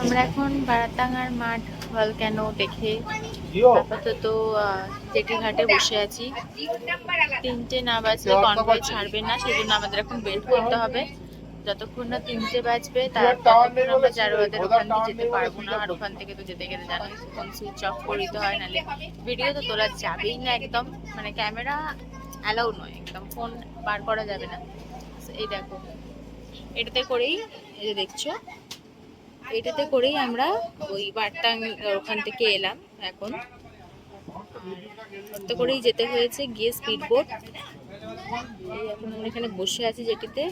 আমরা এখন বারাতাঙ্গার মাঠ ভলক্যানো দেখে আপাতত জেটি ঘাটে বসে আছি। 3টে না বাজলে কনভয় ছাড়বে না, সেজন্য আমাদের এখন ওয়েট করতে হবে। যতক্ষণ না 3টে বাজবে ততক্ষণ আমরা জারোয়াদের ওখান দিয়ে যেতে পারবো না। আর ওখান থেকে তো যেতে গেলে জানোই ফোন সুইচ অফ করে দিতে হয়, নাহলে ভিডিও তো তোলা যাবেই না একদম, মানে ক্যামেরা অ্যালাউ নয়, একদম ফোন বার করা যাবে না। এই দেখো, এটাতে করেই, এই যে দেখছো, এটাতে করেই আমরা ওই বারটাং ওখান থেকে এলাম। এখন ওতে করেই যেতে হয়েছে, গিয়ে স্পিড বোট। এই এখন আমরা এখানে বসে আছি যেটিতে।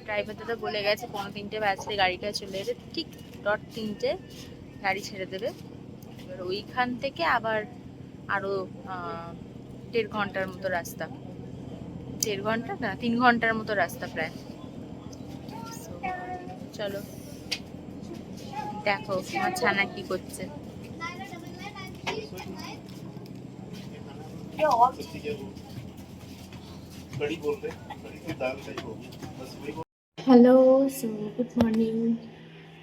ড্রাইভার দাদা বলে গেছে 3:45 বাজলে গাড়িটা চলে এলে ঠিক ডট 3টে গাড়ি ছেড়ে দেবে। এবার ওইখান থেকে আবার আরো 1.5 ঘন্টার মতো রাস্তা, 1.5 ঘন্টা না 3 ঘন্টার মতো রাস্তা প্রায়। চলো দেখো আমার ছানা কি করছে। Hello, so good morning,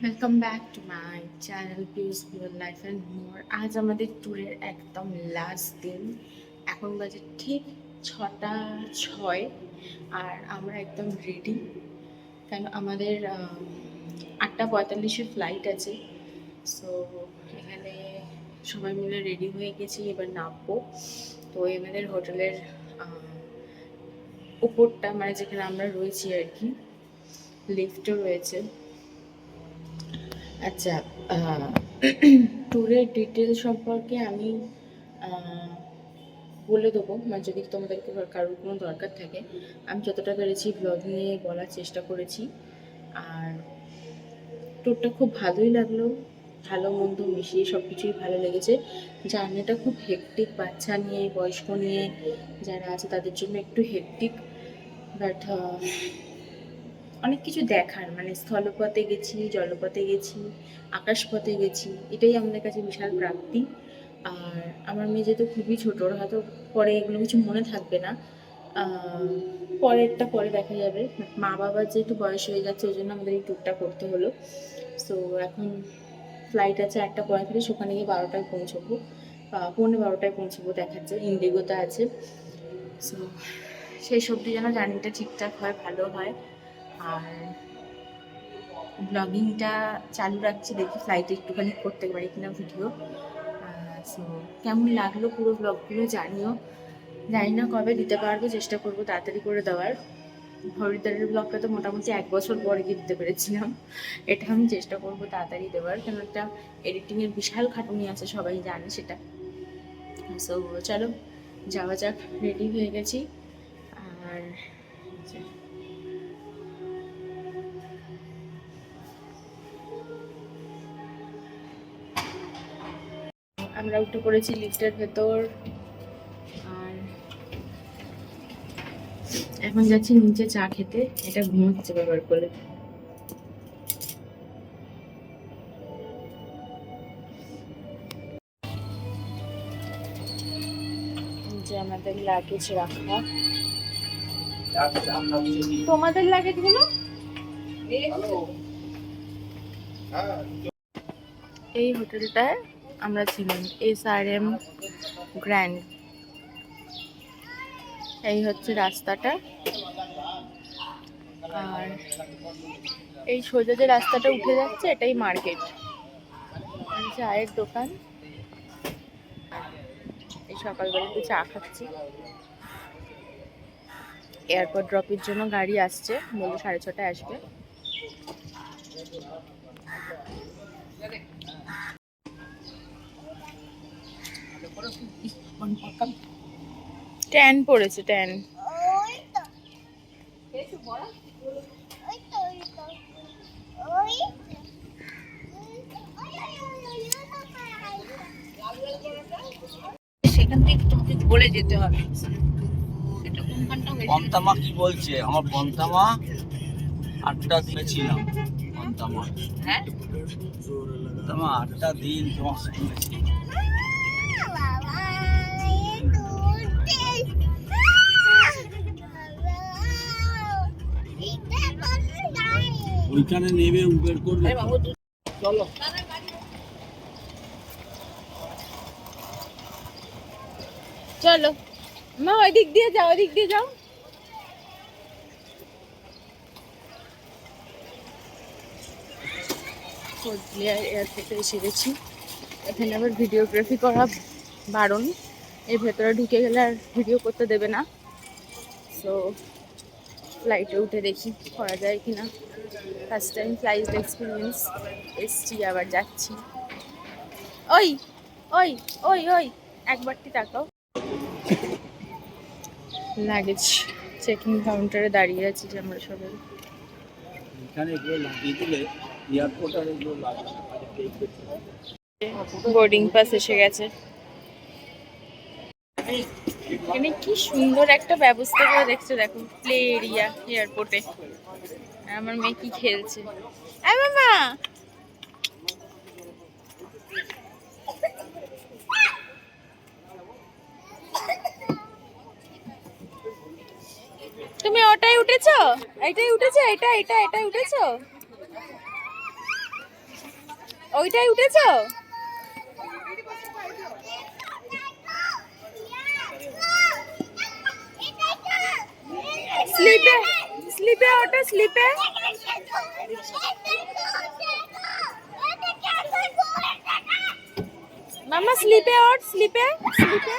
welcome back to my channel peaceful life and more. আজ আমাদের ট্যুরের একদম লাস্ট দিন। এখন বাজে ঠিক 6টা 6, আর আমরা একদম রেডি, কেন আমাদের 8:45-এ ফ্লাইট আছে। সো এখানে সবাই মিলে রেডি হয়ে গেছি, এবার নামবো। তো আমাদের হোটেলের উপরটা, মানে যেখানে আমরা রয়েছি আর কি, লিফটও রয়েছে। আচ্ছা, ট্যুরের ডিটেল সম্পর্কে আমি বলে দেবো, মানে যদি তোমাদেরকে কারোর কোনো দরকার থাকে। আমি যতটা পেরেছি ব্লগিংয়ে বলার চেষ্টা করেছি। আর ট্যুরটা খুব ভালোই লাগলো, ভালো মন্দ মিশিয়ে সব কিছুই ভালো লেগেছে। জার্নিটা খুব হেক্টিক, বাচ্চা নিয়ে বয়স্ক নিয়ে যারা আছে তাদের জন্য একটু হেক্টিক, বাট অনেক কিছু দেখার, মানে স্থলপথে গেছি, জলপথে গেছি, আকাশপথে গেছি, এটাই আমাদের কাছে বিশাল প্রাপ্তি। আর আমার মেয়ে যেহেতু খুবই ছোটো, ওর হয়তো পরে এগুলো কিছু মনে থাকবে না, পরেরটা পরে দেখা যাবে। মা বাবার যেহেতু বয়স হয়ে যাচ্ছে, ওই জন্য আমাদের এই ট্যুরটা করতে হলো। সো এখন ফ্লাইট আছে 1:35, ওখানে গিয়ে 12টায় পৌঁছবো, 11:45 পৌঁছবো দেখাচ্ছে, ইন্ডিগোতে আছে। সো সেই সবজি যেন জার্নিটা ঠিকঠাক হয়, ভালো হয়। আর ব্লগিংটা চালু রাখছি, দেখি ফ্লাইটে একটুখানি করতে পারি কিনা ভিডিও। সো কেমন লাগলো পুরো ব্লগগুলো জানিও। জানি না কবে দিতে পারবো, চেষ্টা করবো তাড়াতাড়ি করে দেওয়ার। হরিদ্বারের ব্লগটা তো মোটামুটি 1 বছর পরে গিয়ে দিতে পেরেছিলাম, এটা আমি চেষ্টা করবো তাড়াতাড়ি দেওয়ার, কেন একটা এডিটিংয়ের বিশাল খাটুনি আছে, সবাই জানে সেটা। সো চলো যাওয়া যাক, রেডি হয়ে গেছি। আর আমরা উঠে পড়েছি লিফটের ভেতর, আর এখন যাচ্ছি নিচে চা খেতে। এটা ঘুমোচ্ছে ব্যবহার করে। যে আমাদের লাগেজ রাখা, তোমাদের লাগেজ গুলো এই হোটেলটায় আমরা ছিলাম, SRM গ্র্যান্ড। এই হচ্ছে রাস্তাটা, আর এই সোজা যে রাস্তাটা উঠে যাচ্ছে এটাই মার্কেট, চায়ের দোকান। এই সকালবেলা একটু চা খাচ্ছি। এয়ারপোর্ট ড্রপের জন্য গাড়ি আসছে, বললো 6:30টায় আসবে। ট্যান পড়েছে, ট্যান। সেখান থেকে তোমাকে বলে যেতে হবে। পন্তামা কি বলছে? আমার পন্তামা 8টা দিয়েছিলাম। পন্তামা, হ্যাঁ পন্তামা 8টা দিন তোমার সঙ্গে ছিল। ওইখানে নেমে উবের করবে। চলো। চলো মা, ওই দিক দিয়ে যাও, ওই দিক দিয়ে যাও। কোচবিহার এয়ারপোর্টে এসে গেছি। এখানে আবার ভিডিওগ্রাফি করা বারণ, এর ভেতরে ঢুকে গেলে আর ভিডিও করতে দেবে না। সো ফ্লাইটে উঠে দেখি করা যায় কিনা। ফার্স্ট টাইম ফ্লাইট এক্সপিরিয়েন্স, এসছি আবার যাচ্ছি। ওই ওই ওই ওই একবারটি তাকাও। লাগেজ চেকিং কাউন্টারে দাঁড়িয়ে আছি যে আমরা সবাই। এখানে এগুলো লাগিয়ে দিলে এয়ারপোর্ট আর এগুলো লাগে। বোর্ডিং পাস এসে গেছে। এখানে কি সুন্দর একটা ব্যবস্থা করে দেখছো, দেখো প্লে এরিয়া এয়ারপোর্টে। আমার মেয়ে কি খেলছে, এই মামা। তুমি ওটাই উঠেছো, এইটাই উঠেছো, এটা এটা এটা উঠেছো, ওইটাই উঠেছো। স্লিপে স্লিপে ওঠো, স্লিপে। মামা স্লিপে ওঠ, স্লিপে স্লিপে।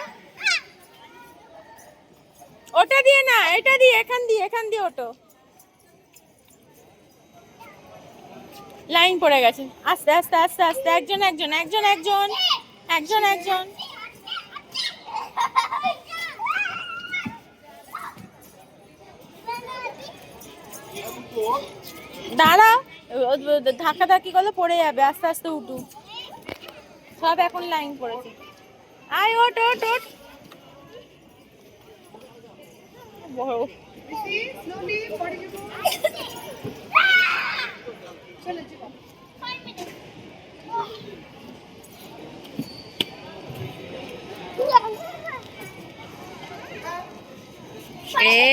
ওটা দিয়ে না, এটা দিয়ে, এখান দিয়ে, এখান দিয়ে ওঠো। লাইন পড়ে গেছে, আস্তে আস্তে আস্তে আস্তে, একজন একজন একজন একজন একজন একজন। দাঁড়া, ধাক্কা ধাক্কি করলে পড়ে যাবে, আস্তে আস্তে উঠু। সব এখন লাইন পড়েছে। আয় ওঠ ওঠ ওঠ। বড় এই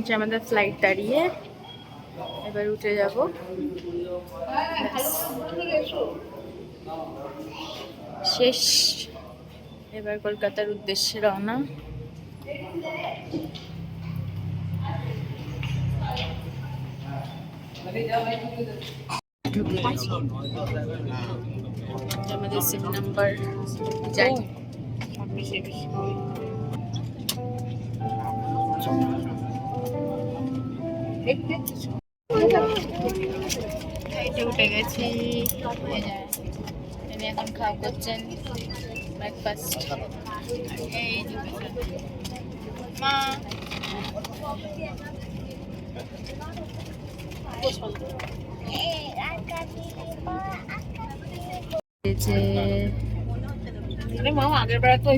যে আমাদের ফ্লাইট দাঁড়িয়ে, এবার উঠে যাব। শেষ, এবার কলকাতার উদ্দেশ্যে রওনা। ঢুকে গেছি। আমাদের সিট নাম্বার যাই ফ্লাইটে উঠে গেছি। তিনি এখন খাওয়া করছেন ব্রেকফাস্ট। এই যে মা মামা আগের বেলা তো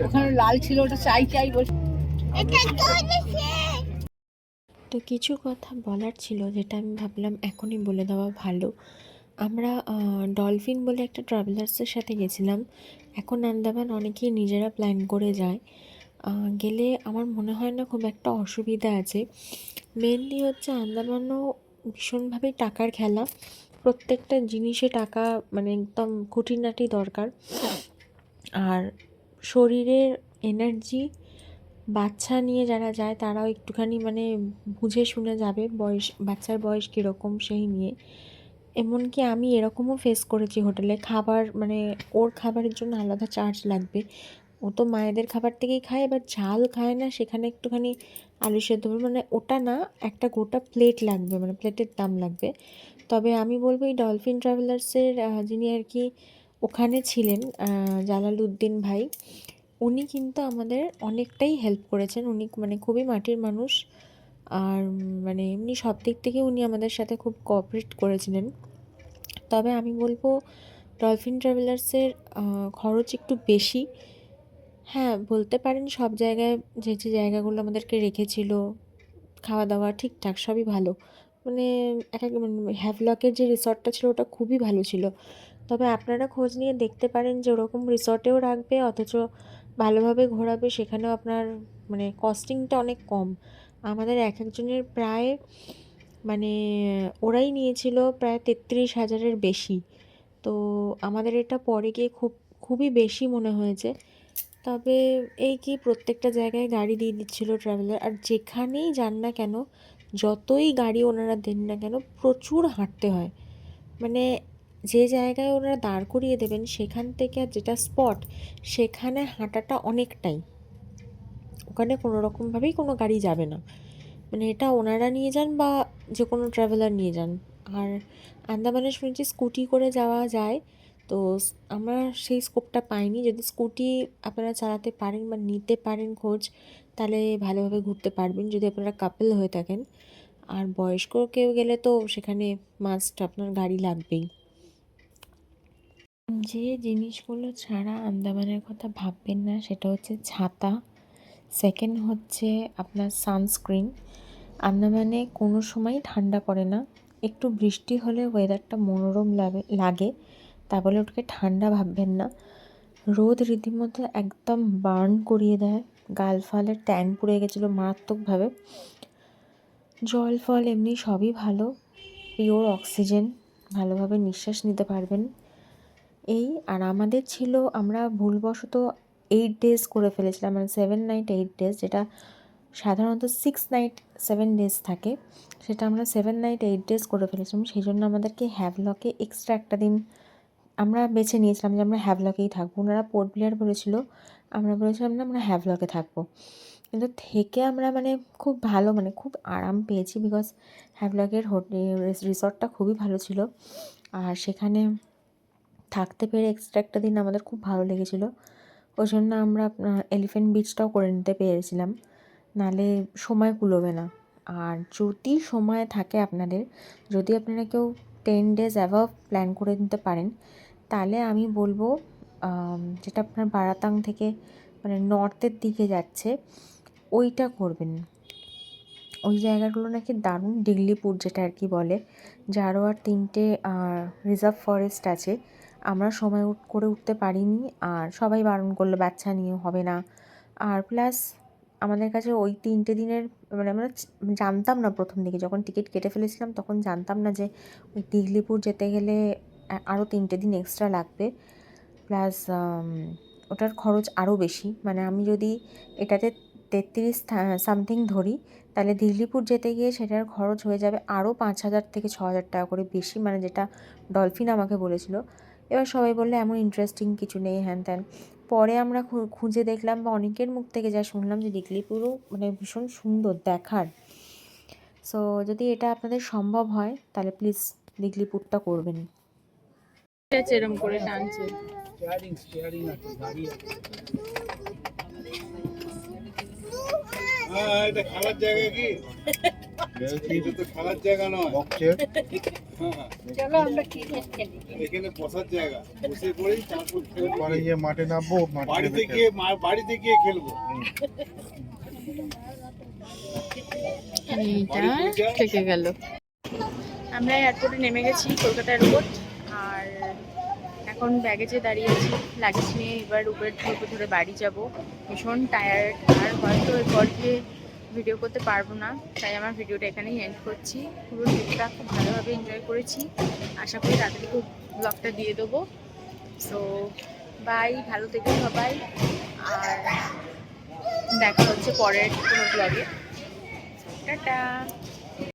ওখানে লাল ছিল, ওটা চাই চাই বলছে। তো কিছু কথা বলার ছিল যেটা আমি ভাবলাম এখনই বলে দেওয়া ভালো। আমরা ডলফিন বলে একটা ট্রাভেলার্সের সাথে গেছিলাম। এখন আন্দামান অনেকেই নিজেরা প্ল্যান করে যায়। গেলে আমার মনে হয় না খুব একটা অসুবিধা আছে। মেনলি হচ্ছে আন্দামানও ভীষণভাবে টাকার খেলা, প্রত্যেকটা জিনিসে টাকা মানে একদম খুঁটিনাটি দরকার। আর শরীরের এনার্জি, বাচ্চা নিয়ে যারা যায় তারাও একটুখানি মানে বুঝে শুনে যাবে, বাচ্চার বয়স কীরকম সেই নিয়ে। এমনকি আমি এরকমও ফেস করেছি হোটেলে, খাবার মানে ওর খাবারের জন্য আলাদা চার্জ লাগবে। ও তো মায়েদের খাবার থেকেই খায়, এবার ঝাল খায় না, সেখানে একটুখানি আলু সেদ্ধ মানে ওটা না, একটা গোটা প্লেট লাগবে, মানে প্লেটের দাম লাগবে। তবে আমি বলবো এই ডলফিন ট্রাভেলার্সের যিনি আর কি ওখানে ছিলেন, জালালউদ্দিন ভাই, উনি কিন্তু আমাদের অনেকটাই হেল্প করেছেন। উনি মানে খুবই মাটির মানুষ, আর মানে এমনি সব দিক থেকে উনি আমাদের সাথে খুব কোঅপারেট করেছিলেন। তবে আমি বলবো ডলফিন ট্রাভেলার্সের খরচ একটু বেশি। হ্যাঁ, বলতে পারেন সব জায়গায় যে জায়গাগুলো আমাদেরকে রেখেছিল, খাওয়া দাওয়া ঠিকঠাক সবই ভালো। মানে হ্যাভলকের যে রিসর্টটা ছিল ওটা খুবই ভালো ছিল। তবে আপনারা খোঁজ নিয়ে দেখতে পারেন যে ওরকম রিসর্টেও রাখবে অথচ ভালোভাবে ঘোরাবে, সেখানেও আপনার মানে কস্টিংটা অনেক কম। আমাদের এক একজনের প্রায় মানে ওরাই নিয়েছিল প্রায় 33,000-এর বেশি। তো আমাদের এটা পরে গিয়ে খুবই বেশি মনে হয়েছে। তবে এই কি প্রত্যেকটা জায়গায় গাড়ি দিয়ে দিচ্ছিল ট্রাভেলার, আর যেখানেই যান না কেন, যতই গাড়ি ওনারা দেন না কেন, প্রচুর হাঁটতে হয়। মানে যে জায়গায় ওনারা দাঁড় করিয়ে দেবেন সেখান থেকে আর যেটা স্পট, সেখানে হাঁটাটা অনেকটাই, ওখানে কোনো রকমভাবেই কোনো গাড়ি যাবে না। মানে এটা ওনারা নিয়ে যান বা যে কোনো ট্রাভেলার নিয়ে যান। আর আন্দামানে শুনেছি স্কুটি করে যাওয়া যায়, তো আমরা সেই স্কোপটা পাইনি। যদি স্কুটি আপনারা চালাতে পারেন বা নিতে পারেন খোঁজ, তাহলে ভালোভাবে ঘুরতে পারবেন যদি আপনারা কাপল হয়ে থাকেন। আর বয়স্ক কেউ গেলে তো সেখানে মাস্ট আপনার গাড়ি লাগবেই। যে জিনিসগুলো ছাড়া আন্দামানের কথা ভাববেন না সেটা হচ্ছে ছাতা, সেকেন্ড হচ্ছে আপনার সানস্ক্রিন। আন্দামানে কোনো সময়ই ঠান্ডা পড়ে না, একটু বৃষ্টি হলে ওয়েদারটা মনোরম লাগে, তা বলে ওটাকে ঠান্ডা ভাববেন না। রোদ রীতিমতো একদম বার্ন করিয়ে দেয়, গাল ফালের ট্যান পুড়ে গেছিলো মারাত্মকভাবে। জল ফল এমনি সবই ভালো, পিওর অক্সিজেন, ভালোভাবে নিঃশ্বাস নিতে পারবেন। এই আর আমাদের ছিল, আমরা ভুলবশত 8 ডেজ করে ফেলেছিলাম, মানে 7 নাইট 8 ডেজ, যেটা সাধারণত 6 নাইট 7 ডেজ থাকে, সেটা আমরা 7 নাইট 8 ডেজ করে ফেলেছিলাম। সেই জন্য আমাদেরকে হ্যাভলকে এক্সট্রা একটা দিন আমরা বেছে নিয়েছিলাম যে আমরা হ্যাভলকেই থাকবো। ওনারা পোর্ট ব্লেয়ার বলেছিল, আমরা বলেছিলাম না আমরা হ্যাভলকে থাকবো। কিন্তু থেকে আমরা মানে খুব ভালো, মানে খুব আরাম পেয়েছি, বিকজ হ্যাভলকের রিসর্টটা খুবই ভালো ছিল। আর সেখানে থাকতে পেরে এক্সট্রা একটা দিন আমাদের খুব ভালো লেগেছিলো। ওই জন্য আমরা এলিফ্যান্ট বিচটাও করে নিতে পেরেছিলাম, নাহলে সময় কুলোবে না। আর যদি সময় থাকে আপনাদের, যদি আপনারা কেউ 10 ডেজ অ্যাভাব প্ল্যান করে নিতে পারেন, তাহলে আমি বলবো যেটা আপনার বারাতাং থেকে মানে নর্থের দিকে যাচ্ছে ওইটা করবেন। ওই জায়গাগুলো নাকি দারুণ, ডিগলিপুর যেটা আর কি বলে, যারও আর 3টে রিজার্ভ ফরেস্ট আছে। আমরা সময় করে উঠতে পারিনি, আর সবাই বারণ করলো বাচ্চা নিয়ে হবে না। আর প্লাস আমাদের কাছে ওই 3টে দিনের মানে আমরা জানতাম না প্রথম দিকে, যখন টিকিট কেটে ফেলেছিলাম তখন জানতাম না যে ওই দিগলিপুর যেতে গেলে আরও 3টে দিন এক্সট্রা লাগবে, প্লাস ওটার খরচ আরও বেশি। মানে আমি যদি এটাতে 33 সামথিং ধরি, তাহলে দিগলিপুর যেতে গিয়ে সেটার খরচ হয়ে যাবে আরও 5,000 থেকে 6,000 টাকা করে বেশি, মানে যেটা ডলফিন আমাকে বলেছিল। এবার সবাই বললে এমন ইন্টারেস্টিং কিছু নেই হ্যান ত্যান। পরে আমরা খুঁজে দেখলাম বা অনেকের মুখ থেকে যা শুনলাম যে দিগলিপুরও মানে ভীষণ সুন্দর দেখার। সো যদি এটা আপনাদের সম্ভব হয় তাহলে প্লিজ দিগলিপুরটা করবেন। এরম করে টানছে। এটা খেলার জায়গা কি? এটা তো খেলার জায়গা নয়। চলো আমরা ক্রিকেট খেলি। এখানে বসার জায়গা, বসে পড়েই তারপর খেলবো। পরে গিয়ে মাঠে নামবো, বাড়িতে গিয়ে খেলবো। এইটা থেকে গেল। আমরা এয়ারপোর্টে নেমে গেছি, কলকাতা এয়ারপোর্ট। আর এখন ব্যাগেজে দাঁড়িয়ে আছি, লাগেজ নিয়ে এবার উবের ধরে বাড়ি যাব। ভীষণ টায়ার্ড, আর হয়তো এরপর গিয়ে ভিডিও করতে পারবো না, তাই আমার ভিডিওটা এখানেই এন্ড করছি। পুরো ট্রিপটা খুব ভালোভাবে এনজয় করেছি, আশা করি তাড়াতাড়ি খুব ব্লগটা দিয়ে দেবো। সো বাই, ভালো থেকো সবাই, আর দেখা হচ্ছে পরের কোনো ব্লগে। টাটা।